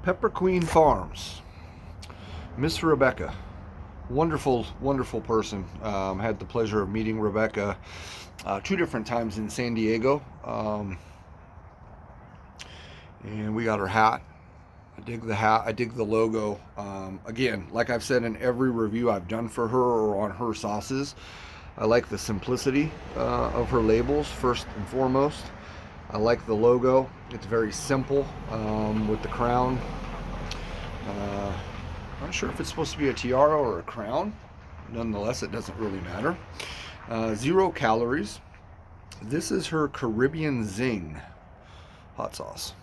Pepper Queen Farms. Miss Rebecca. Wonderful, wonderful person. Had the pleasure of meeting Rebecca two different times in San Diego. And we got her hat. I dig the hat. I dig the logo. Again, like I've said in every review I've done for her or on her sauces, I like the simplicity of her labels, first and foremost. I like the logo. It's very simple with the crown. I'm not sure if it's supposed to be a tiara or a crown. Nonetheless, it doesn't really matter. 0 calories. This is her Caribbean Zing hot sauce.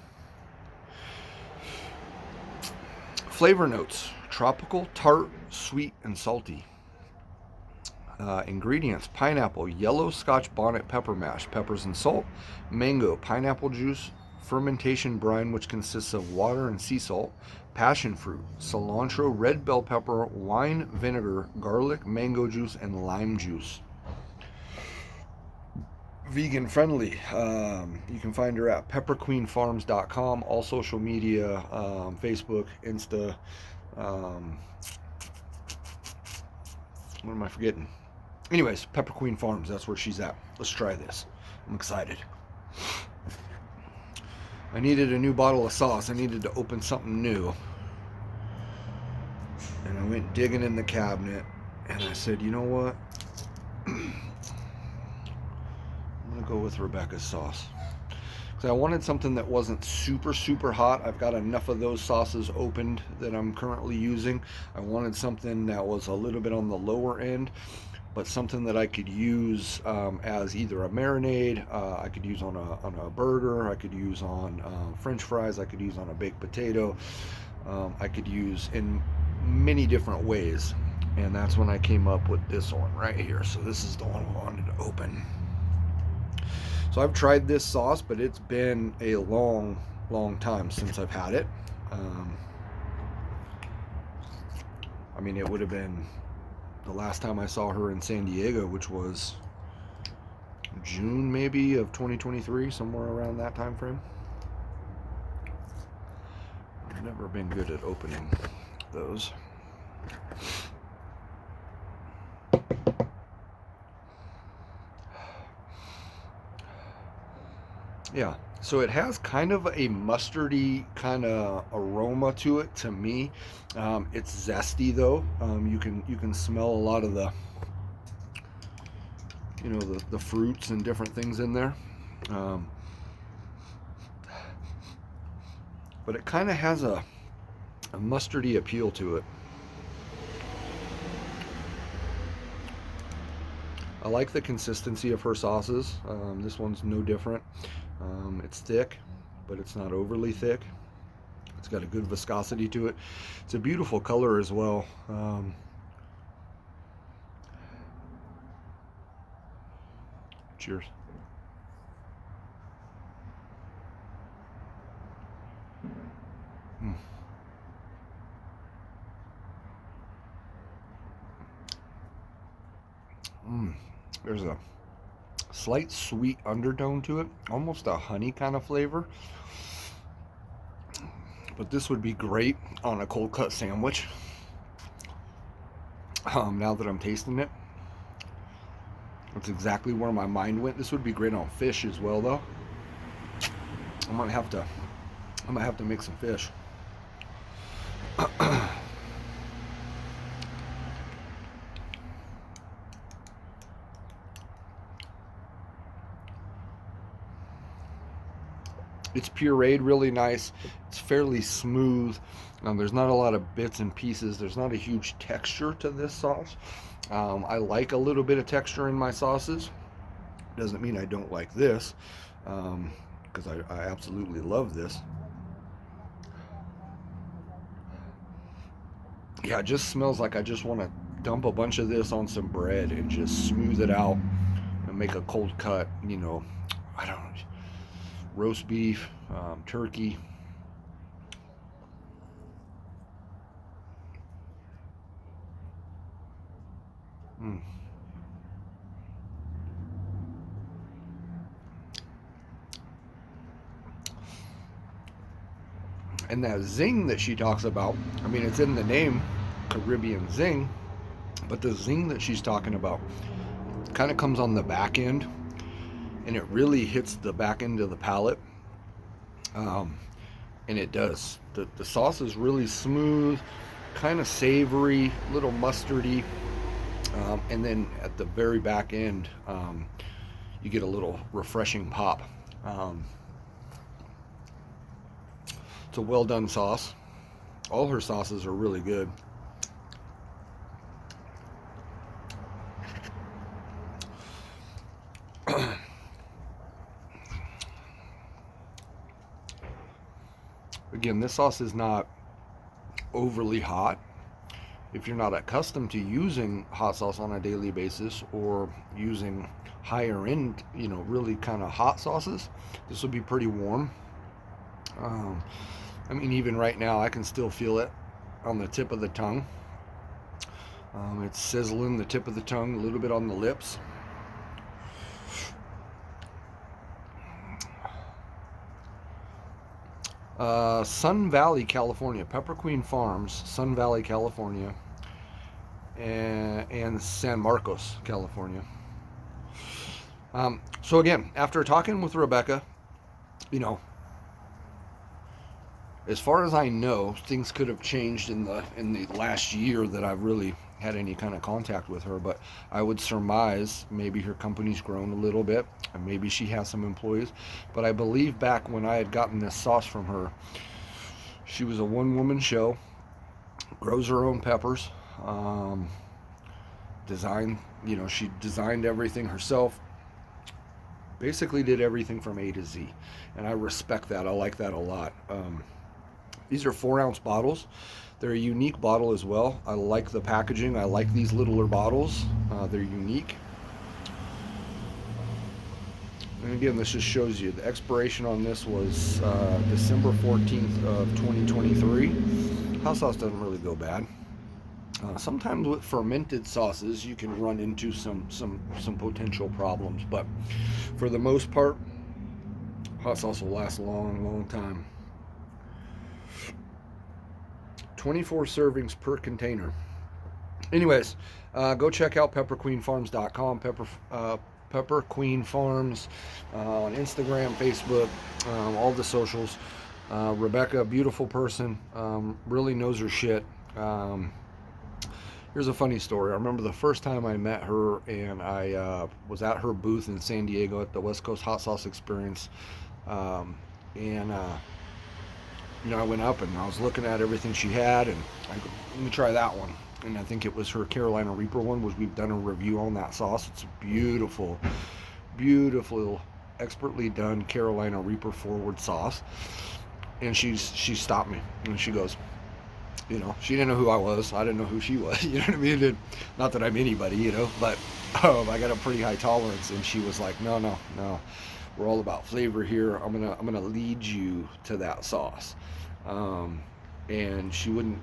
Flavor notes: tropical, tart, sweet, and salty. Ingredients: pineapple, yellow Scotch bonnet pepper mash, peppers and salt, mango, pineapple juice, fermentation brine, which consists of water and sea salt, passion fruit, cilantro, red bell pepper, wine vinegar, garlic, mango juice, and lime juice. Vegan friendly. You can find her at pepperqueenfarms.com, all social media, Facebook, Insta. What am I forgetting? Anyways, Pepper Queen Farms, that's where she's at. Let's try this. I'm excited. I needed a new bottle of sauce. I needed to open something new. And I went digging in the cabinet and I said, you know what? I'm going to go with Rebecca's sauce. Because I wanted something that wasn't super, super hot. I've got enough of those sauces opened that I'm currently using. I wanted something that was a little bit on the lower end, but something that I could use as either a marinade, I could use on a burger, I could use on French fries, I could use on a baked potato, I could use in many different ways. And that's when I came up with this one right here. So this is the one I wanted to open. So I've tried this sauce, but it's been a long, long time since I've had it. I mean, it would have been the last time I saw her in San Diego, which was June maybe of 2023, somewhere around that time frame. I've never been good at opening those. Yeah, so it has kind of a mustardy kind of aroma to it to me. It's zesty though. You can smell a lot of the the fruits and different things in there. But it kind of has a mustardy appeal to it. I like the consistency of her sauces. This one's no different. It's thick, but it's not overly thick. It's got a good viscosity to it. It's a beautiful color as well. Cheers. There's a slight sweet undertone to it, almost a honey kind of flavor. But this would be great on a cold cut sandwich. Now that I'm tasting it, that's exactly where my mind went. This would be great on fish as well, though. I might have to make some fish. It's pureed really nice. It's fairly smooth. There's not a lot of bits and pieces. There's not a huge texture to this sauce. I like a little bit of texture in my sauces. Doesn't mean I don't like this, because I absolutely love this. Yeah, it just smells like I just want to dump a bunch of this on some bread and just smooth it out and make a cold cut, I don't know, roast beef, turkey. And that zing that she talks about, I mean, it's in the name, Caribbean Zing, but the zing that she's talking about kind of comes on the back end, and it really hits the back end of the palate. And it does. The sauce is really smooth, kind of savory, little mustardy, and then at the very back end, you get a little refreshing pop. It's a well done sauce. All her sauces are really good. Again, this sauce is not overly hot. If you're not accustomed to using hot sauce on a daily basis or using higher end, really kind of hot sauces, this will be pretty warm. I mean, even right now, I can still feel it on the tip of the tongue. It's sizzling the tip of the tongue, a little bit on the lips. Sun Valley, California. Pepper Queen Farms, Sun Valley, California, and San Marcos, California. So again, after talking with Rebecca, as far as I know, things could have changed in the last year that I've really had any kind of contact with her, but I would surmise maybe her company's grown a little bit, and maybe she has some employees. But I believe back when I had gotten this sauce from her, she was a one-woman show, grows her own peppers, she designed everything herself, basically did everything from A to Z, and I respect that. I like that a lot. These are 4-ounce bottles. They're a unique bottle as well. I like the packaging. I like these littler bottles. They're unique. And again, this just shows you the expiration on this was December 14th of 2023. Hot sauce doesn't really go bad. Sometimes with fermented sauces, you can run into some potential problems, but for the most part, hot sauce will last a long time. 24 servings per container. Anyways, go check out pepperqueenfarms.com. Pepper Queen Farms on Instagram, Facebook, all the socials. Rebecca, beautiful person, really knows her shit. Here's a funny story. I remember the first time I met her, and I was at her booth in San Diego at the West Coast Hot Sauce Experience, I went up and I was looking at everything she had, and I go, let me try that one. And I think it was her Carolina Reaper one. We've done a review on that sauce. It's beautiful, expertly done Carolina Reaper forward sauce. And she stopped me and she goes, she didn't know who I was. I didn't know who she was. You know what I mean? Not that I'm anybody, but I got a pretty high tolerance. And she was like, no. We're all about flavor here. I'm gonna lead you to that sauce. And she wouldn't,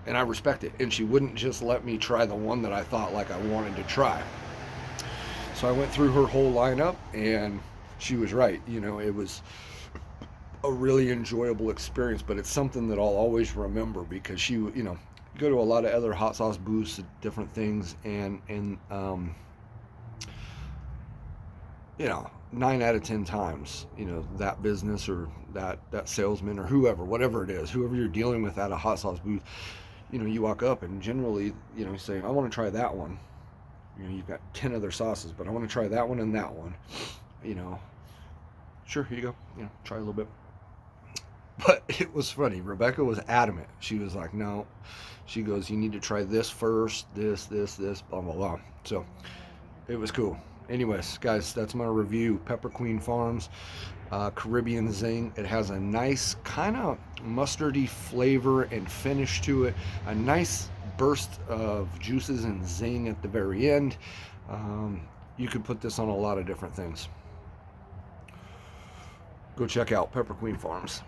and I respect it. And she wouldn't just let me try the one that I thought like I wanted to try. So I went through her whole lineup, and she was right. It was a really enjoyable experience, but it's something that I'll always remember because she, go to a lot of other hot sauce booths and different things, and 9 out of 10 times, that business or that salesman or whatever it is, whoever you're dealing with at a hot sauce booth, you walk up and generally, you say, I want to try that one. You've got 10 other sauces, but I want to try that one and that one. Sure, here you go. Try a little bit. But it was funny. Rebecca was adamant. She was like, no. She goes, you need to try this first, this, blah, blah, blah. So it was cool. Anyways, guys, that's my review. Pepper Queen Farms, Caribbean Zing. It has a nice kind of mustardy flavor and finish to it. A nice burst of juices and zing at the very end. You could put this on a lot of different things. Go check out Pepper Queen Farms.